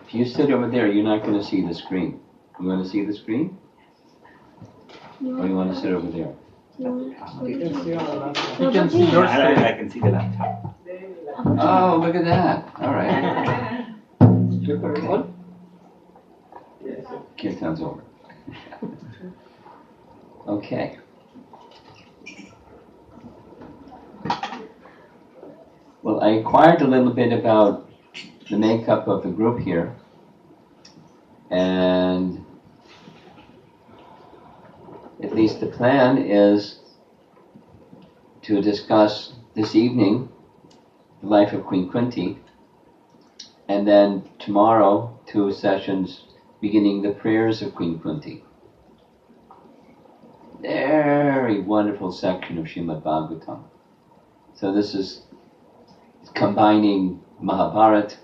If you sit over there, you're not going to see the screen. You want to see the screen? Or you want to sit over there? You can see your screen. I can see the laptop. Oh, look at that. All right. Kirtan's over. Okay. Well, I inquired a little bit about the makeup of the group here, and at least the plan is to discuss this evening the life of Queen Kunti, and then tomorrow 2 sessions beginning the prayers of Queen Kunti. Very wonderful section of Srimad Bhagavatam. So this is combining Mahabharata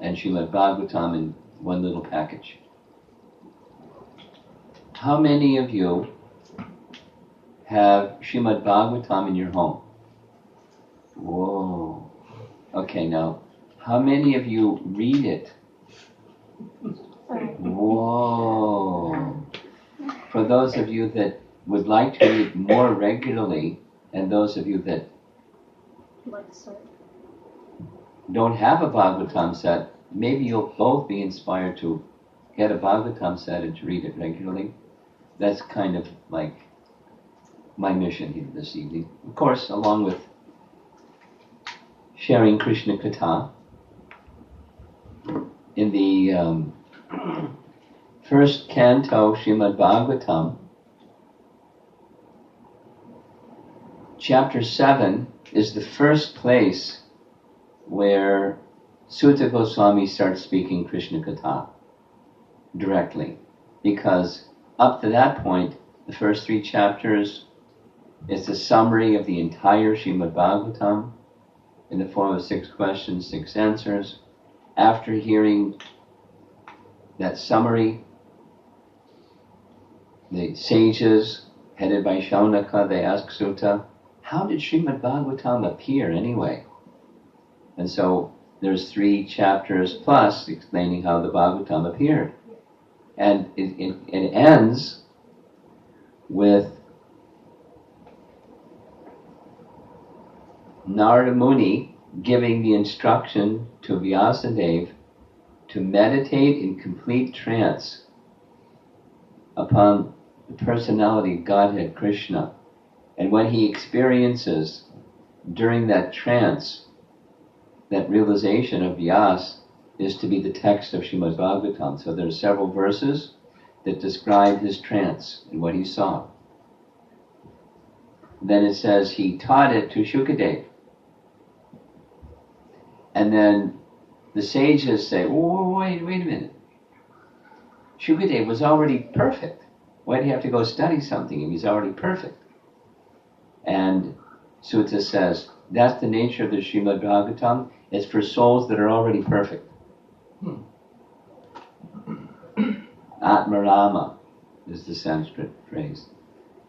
and Srimad Bhagavatam in one little package. How many of you have Srimad Bhagavatam in your home? Whoa. Okay, now, how many of you read it? Whoa. For those of you that would like to read more regularly, and those of you that don't have a Bhagavatam set, maybe you'll both be inspired to get a Bhagavatam set and to read it regularly. That's kind of like my mission here this evening. Of course, along with sharing Krishna Katha. In the first canto, Srimad Bhagavatam, chapter 7 is the first place where Sutta Goswami starts speaking Krishna Katha directly, because up to that point, the first 3 chapters is a summary of the entire Srimad Bhagavatam in the form of 6 questions, 6 answers. After hearing that summary, the sages, headed by Shaunaka, they ask Sutta, how did Srimad Bhagavatam appear anyway? And so there's 3 chapters plus explaining how the Bhagavatam appeared. And it ends with Narada Muni giving the instruction to Vyasadeva to meditate in complete trance upon the personality of Godhead Krishna. And when he experiences during that trance, that realization of Vyas is to be the text of Srimad Bhagavatam. So there are several verses that describe his trance and what he saw. Then it says he taught it to Shukadeva. And then the sages say, oh, wait a minute. Shukadeva was already perfect. Why do you have to go study something if he's already perfect? And Sutta says, that's the nature of the Srimad Bhagavatam. It's for souls that are already perfect. Atmarama is the Sanskrit phrase.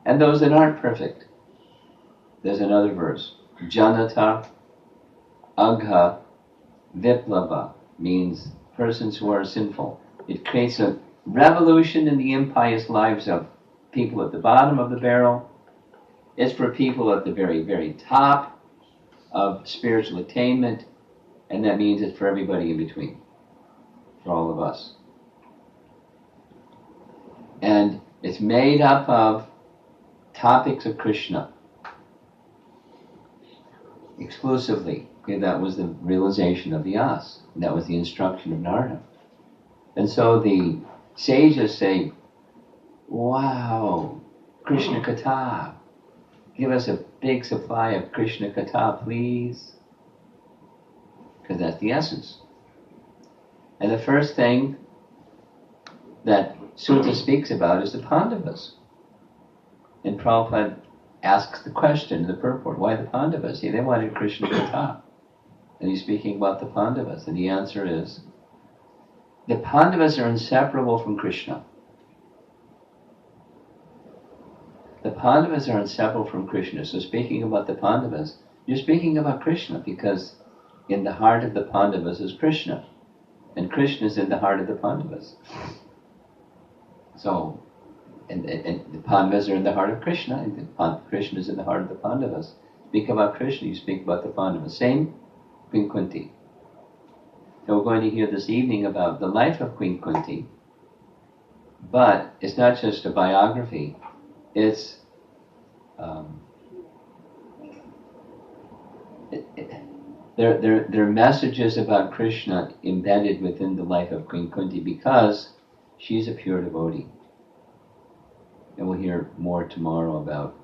And those that aren't perfect. There's another verse. Janata Agha Viplava means persons who are sinful. It creates a revolution in the impious lives of people at the bottom of the barrel. It's for people at the very, very top of spiritual attainment, and that means it's for everybody in between, for all of us. And it's made up of topics of Krishna exclusively. Okay, that was the realization of Vyas. That was the instruction of Narada. And so the sages say, wow, Krishna Katha. Give us a big supply of Krishna Katha, please. Because that's the essence. And the first thing that Sutta speaks about is the Pandavas. And Prabhupada asks the question, the purport, why the Pandavas? See, they wanted Krishna Katha. And he's speaking about the Pandavas. And the answer is, the Pandavas are inseparable from Krishna. the Pandavas are inseparable from Krishna. So speaking about the Pandavas, you're speaking about Krishna, because in the heart of the Pandavas is Krishna, and Krishna is in the heart of the Pandavas. So, and the Pandavas are in the heart of Krishna, and Krishna is in the heart of the Pandavas. Speak about Krishna, you speak about the Pandavas. Same Queen Kunti. So we're going to hear this evening about the life of Queen Kunti, but it's not just a biography, it's there are messages about Krishna embedded within the life of Queen Kunti, because she's a pure devotee. And we'll hear more tomorrow about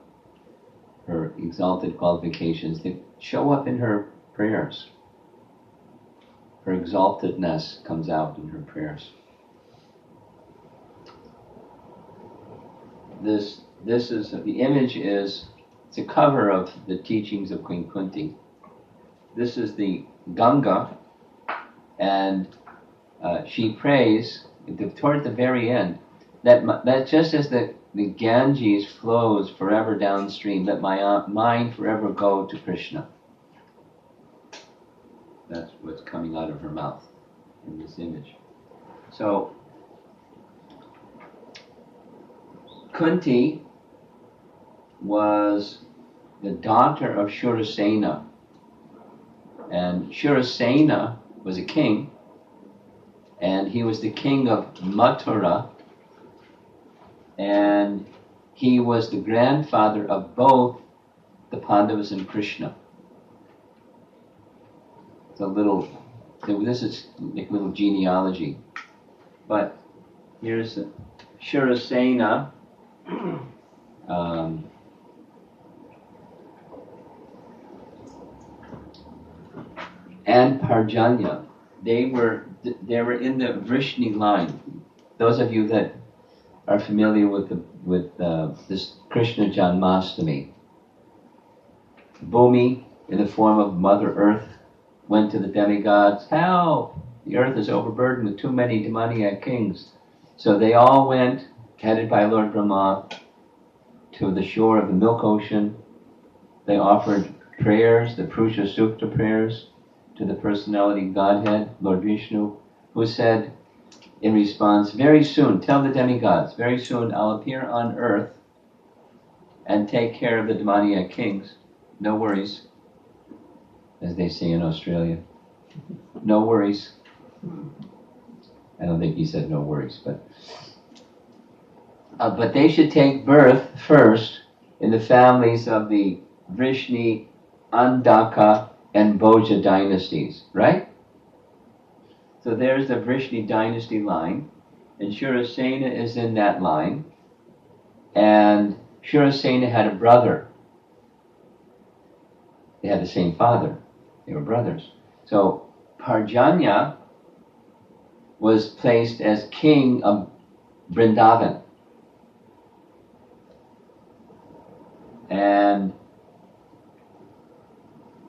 her exalted qualifications that show up in her prayers. Her exaltedness comes out in her prayers. This is, the image is, it's a cover of the teachings of Queen Kunti. This is the Ganga, and she prays toward the very end that just as the Ganges flows forever downstream, let my mind forever go to Krishna. That's what's coming out of her mouth in this image. So, Kunti was the daughter of Shurasena. And Shurasena was a king, and he was the king of Mathura, and he was the grandfather of both the Pandavas and Krishna. This is like a little genealogy. But here's Shurasena. And Parjanya, they were in the Vrishni line. Those of you that are familiar with this Krishna Janmashtami, Bhumi, in the form of Mother Earth, went to the demigods, help! The earth is overburdened with too many demoniac kings. So they all went, headed by Lord Brahma, to the shore of the Milk Ocean. They offered prayers, the Purusha Sukta prayers, to the personality Godhead, Lord Vishnu, who said in response, very soon, tell the demigods, very soon I'll appear on earth and take care of the demoniac kings. No worries, as they say in Australia. No worries. I don't think he said no worries, but they should take birth first in the families of the Vrishni, Andaka, and Bhoja dynasties, right? So there's the Vrishni dynasty line, and Shurasena is in that line, and Shurasena had a brother. They had the same father. They were brothers. So Parjanya was placed as king of Vrindavan. And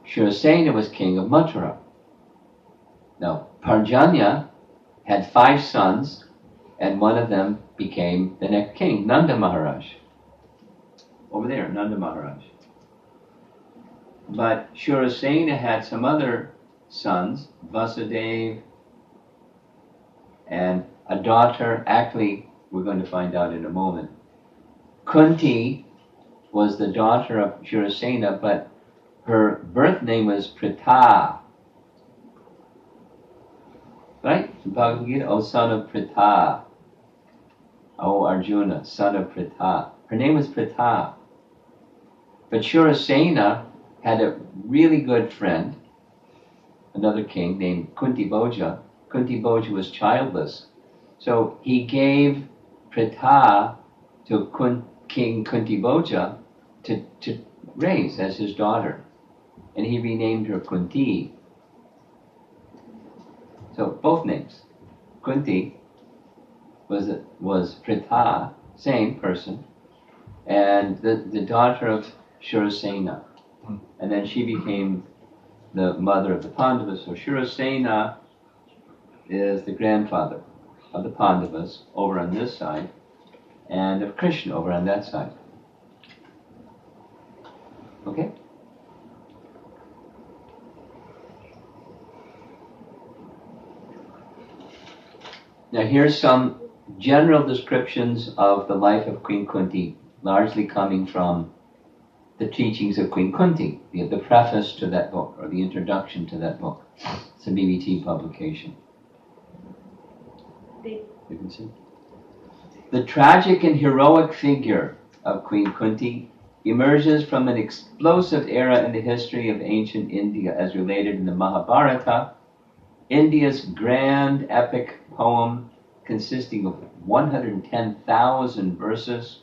Shurasena was king of Mathura. Now, Parjanya had 5 sons, and one of them became the next king, Nanda Maharaj. Over there, Nanda Maharaj. But Shurasena had some other sons, Vasudev, and a daughter. Actually, we're going to find out in a moment. Kunti was the daughter of Shurasena, but her birth name was Pritha. Right? Bhagavad Gita, O son of Pritha. O Arjuna, son of Pritha. Her name was Pritha. But Shurasena had a really good friend, another king named Kunti Bhoja. Kunti Bhoja was childless. So he gave Pritha to King Kunti Bhoja to raise as his daughter. And he renamed her Kunti. So both names. Kunti was Pritha, same person, and the daughter of Shurasena. And then she became the mother of the Pandavas. So Shurasena is the grandfather of the Pandavas over on this side, and of Krishna over on that side. Okay? Now here's some general descriptions of the life of Queen Kunti, largely coming from the teachings of Queen Kunti, the preface to that book, or the introduction to that book. It's a BBT publication. You can see. The tragic and heroic figure of Queen Kunti emerges from an explosive era in the history of ancient India as related in the Mahabharata, India's grand epic poem consisting of 110,000 verses.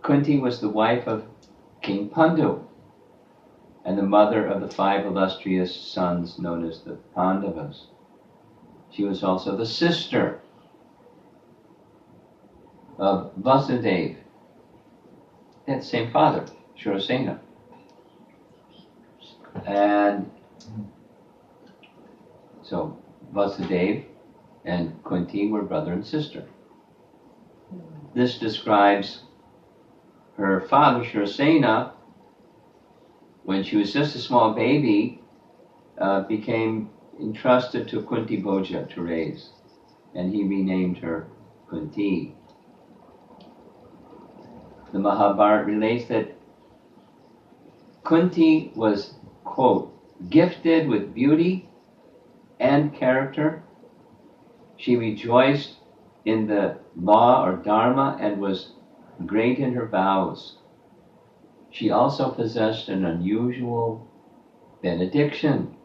Kunti was the wife of King Pandu and the mother of the 5 illustrious sons known as the Pandavas. She was also the sister of Vasudeva. They had the same father, Shurasena. And so Vasudeva and Kunti were brother and sister. This describes her father, Shurasena, when she was just a small baby, became entrusted to Kunti Bhoja to raise, and he renamed her Kunti. The Mahabharata relates that Kunti was, quote, gifted with beauty and character. She rejoiced in the law or dharma and was great in her vows. She also possessed an unusual benediction.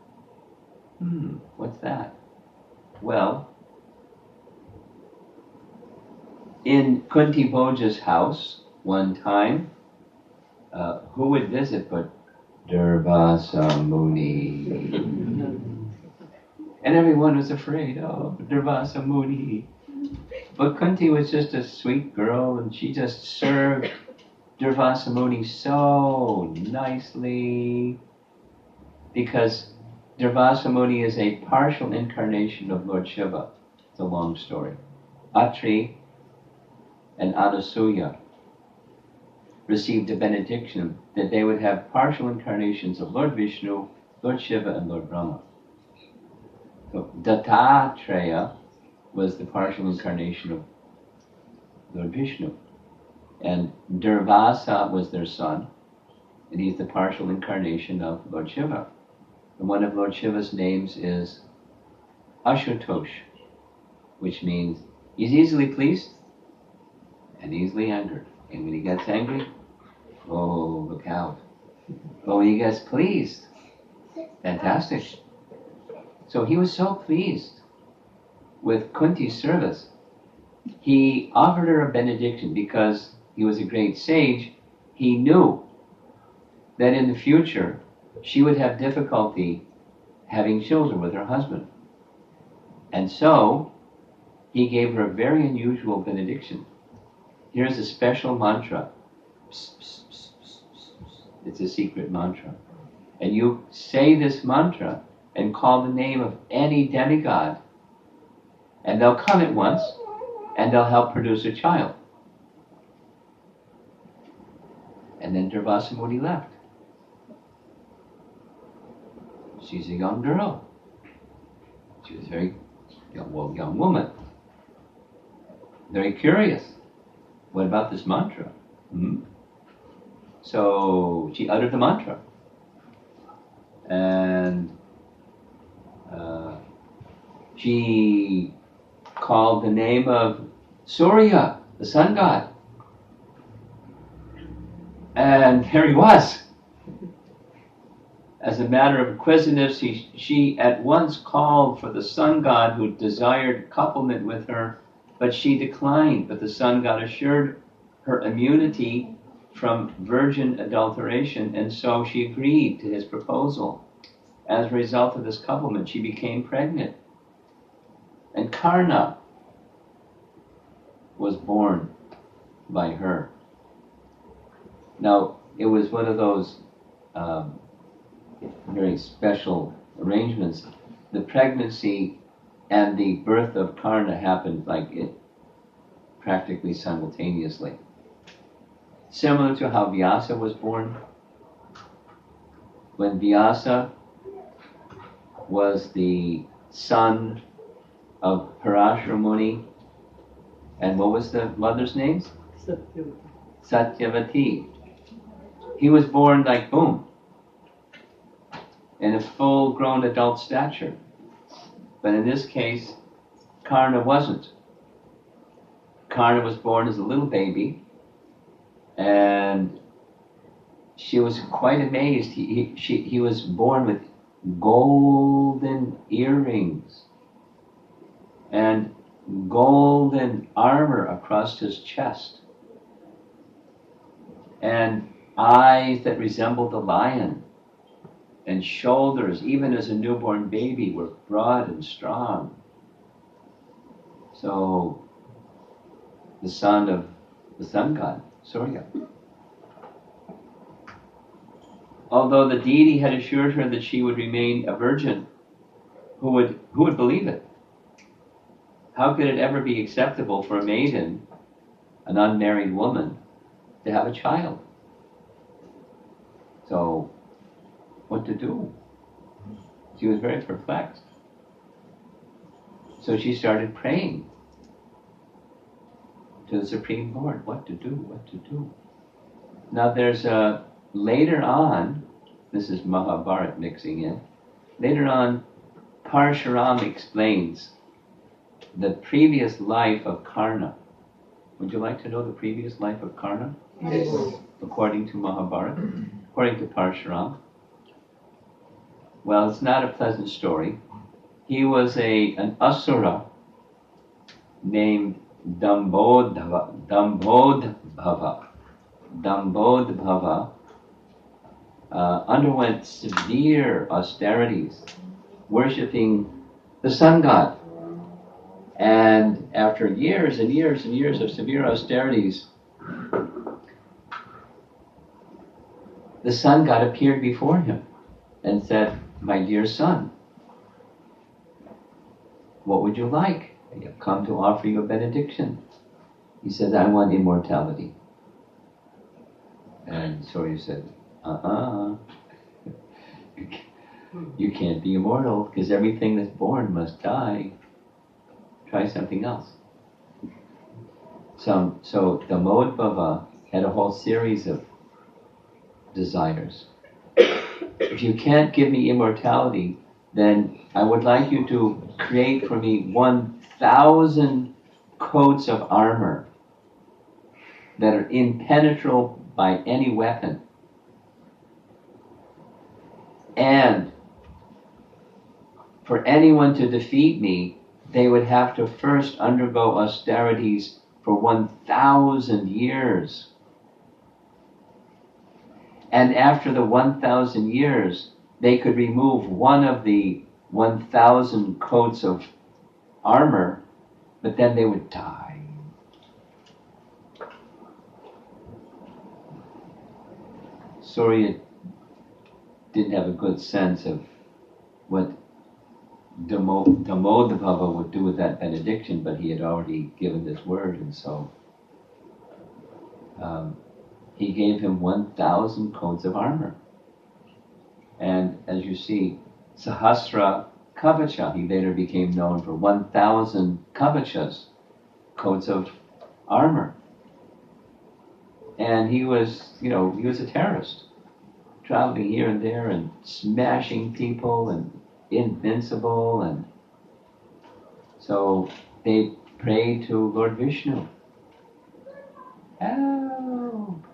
What's that? Well, in Kunti Bhoja's house one time, who would visit but Durvasa Muni? And everyone was afraid, oh, Durvasa Muni. But Kunti was just a sweet girl, and she just served Durvasa Muni so nicely, because Durvasa Muni is a partial incarnation of Lord Shiva. It's a long story. Atri and Anasuya received a benediction that they would have partial incarnations of Lord Vishnu, Lord Shiva, and Lord Brahma. So Dattatreya was the partial incarnation of Lord Vishnu, and Durvasa was their son, and he's the partial incarnation of Lord Shiva. And one of Lord Shiva's names is Ashutosh, which means he's easily pleased and easily angered. And when he gets angry, oh, look out. But when he gets pleased, fantastic. So he was so pleased with Kunti's service, he offered her a benediction because he was a great sage. He knew that in the future she would have difficulty having children with her husband. And so he gave her a very unusual benediction. Here's a special mantra. It's a secret mantra. And you say this mantra and call the name of any demigod, and they'll come at once and they'll help produce a child. And then Durvasa Muni left. She's a young girl. She was a very young woman. Very curious. What about this mantra? So she uttered the mantra. And she called the name of Surya, the sun god. And there he was. As a matter of inquisitiveness, she at once called for the sun god who desired couplement with her, but she declined. But the sun god assured her immunity from virgin adulteration, and so she agreed to his proposal. As a result of this couplement, she became pregnant. And Karna was born by her. Now, it was one of those very special arrangements. The pregnancy and the birth of Karna happened practically simultaneously. Similar to how Vyasa was born when Vyasa was the son of Parashara Muni, and what was the mother's name? Satyavati. He was born like boom, in a full-grown adult stature. But in this case, Karna wasn't. Karna was born as a little baby, and she was quite amazed. He was born with golden earrings and golden armor across his chest, and eyes that resembled a lion, and shoulders, even as a newborn baby, were broad and strong. So, the son of the sun god, Surya. Although the deity had assured her that she would remain a virgin, who would believe it? How could it ever be acceptable for a maiden, an unmarried woman, to have a child? So, what to do? She was very perplexed. So she started praying to the Supreme Lord, what to do, what to do. Now there's later on, this is Mahabharata mixing in, later on Parshuram explains the previous life of Karna. Would you like to know the previous life of Karna? Yes. According to Mahabharata, according to Parshuram? Well, it's not a pleasant story. He was an asura named Dambodhava. Dambodhava underwent severe austerities, worshipping the sun god. And after years and years and years of severe austerities, the sun god appeared before him and said, "My dear son, what would you like? I have come to offer you a benediction." He said, "I want immortality." And Surya said, you can't be immortal because everything that's born must die. Try something else. So Damodbhava had a whole series of desires. If you can't give me immortality, then I would like you to create for me 1,000 coats of armor that are impenetrable by any weapon. And for anyone to defeat me, they would have to first undergo austerities for 1,000 years. And after the 1,000 years, they could remove one of the 1,000 coats of armor, but then they would die. Surya didn't have a good sense of what Damodhava would do with that benediction, but he had already given this word, and so he gave him 1,000 coats of armor. And as you see, Sahasra Kavacha, he later became known for 1,000 Kavachas, coats of armor. And he was a terrorist, traveling here and there and smashing people and invincible. And so they prayed to Lord Vishnu. Help!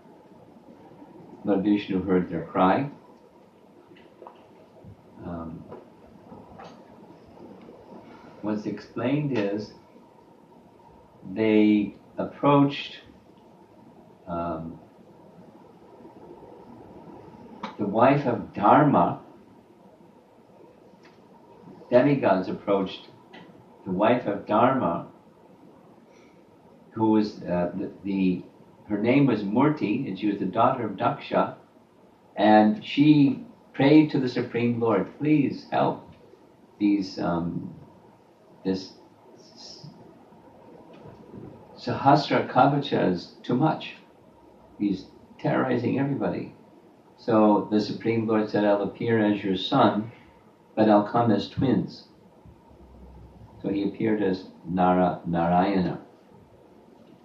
Lord Vishnu heard their cry. What's explained is they approached the wife of Dharma. Demigods approached the wife of Dharma, who was her name was Murti, and she was the daughter of Daksha, and she prayed to the Supreme Lord, "Please help these this Sahasra Kavacha is too much. He's terrorizing everybody." So the Supreme Lord said, I'll appear as your son, but I'll come as twins. So he appeared as Narayana,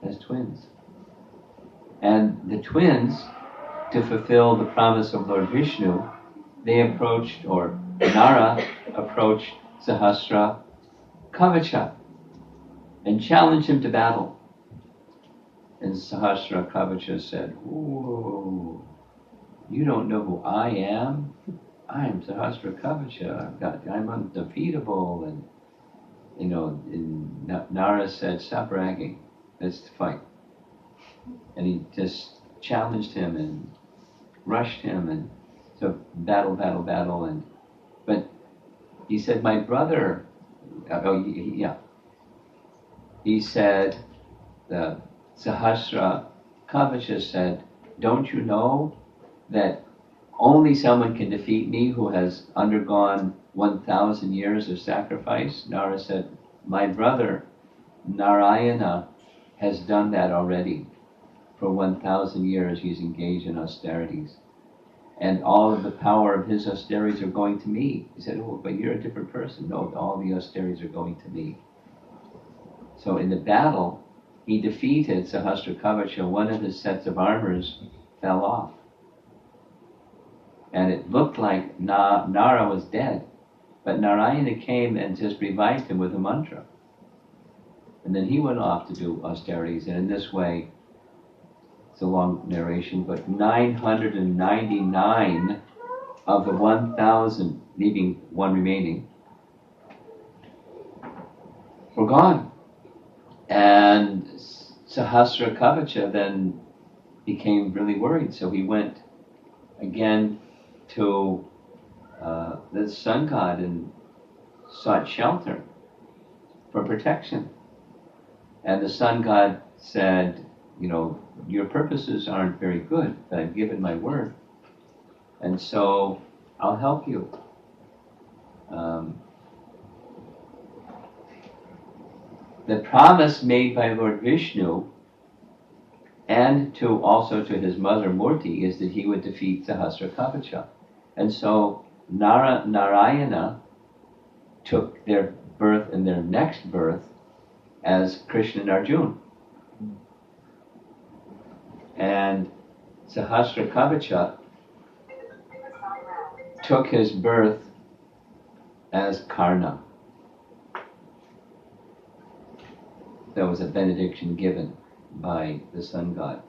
as twins. And the twins, to fulfill the promise of Lord Vishnu, they approached, or Nara approached Sahasra Kavacha and challenged him to battle. And Sahasra Kavacha said, "Whoa, you don't know who I am? I'm Sahasra Kavacha. I'm undefeatable." And Nara said, "Stop bragging. Let's fight." And he just challenged him and rushed him, and so battle, but he said, "My brother." He said, the Sahasra Kavacha said, "Don't you know that only someone can defeat me who has undergone 1,000 years of sacrifice?" Nara said, "My brother Narayana has done that already. For 1,000 years he's engaged in austerities. And all of the power of his austerities are going to me." He said, "Oh, but you're a different person." "No, all the austerities are going to me." So in the battle, he defeated Sahasra Kavacha. One of his sets of armors fell off. And it looked like Nara was dead. But Narayana came and just revived him with a mantra. And then he went off to do austerities. And in this way, it's a long narration, but 999 of the 1,000, leaving one remaining, were gone. And Sahasra Kavacha then became really worried, so he went again to the sun god and sought shelter for protection. And the sun god said, "Your purposes aren't very good, but I've given my word, and so I'll help you." The promise made by Lord Vishnu and also to his mother Murti is that he would defeat Sahasra Kavacha. And so Narayana took their birth in their next birth as Krishna and Arjuna. And Sahasra Kavacha took his birth as Karna. That was a benediction given by the sun god.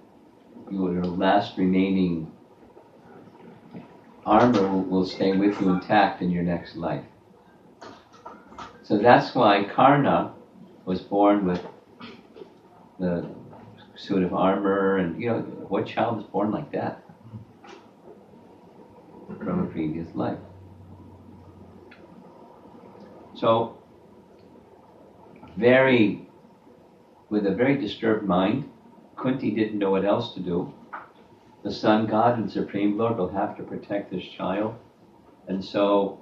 Your last remaining armor will stay with you intact in your next life. So that's why Karna was born with the suit of armor, and what child is born like that from a previous life? So with a very disturbed mind, Kunti didn't know what else to do. The sun god and Supreme Lord will have to protect this child. And so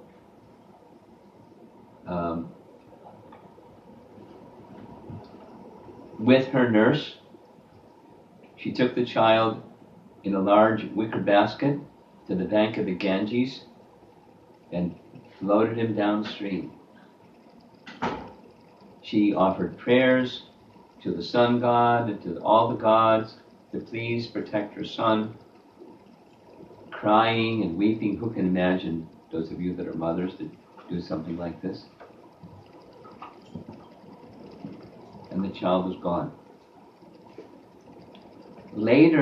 with her nurse, she took the child in a large wicker basket to the bank of the Ganges and floated him downstream. She offered prayers to the sun god and to all the gods to please protect her son, crying and weeping. Who can imagine, those of you that are mothers, to do something like this? And the child was gone. Later,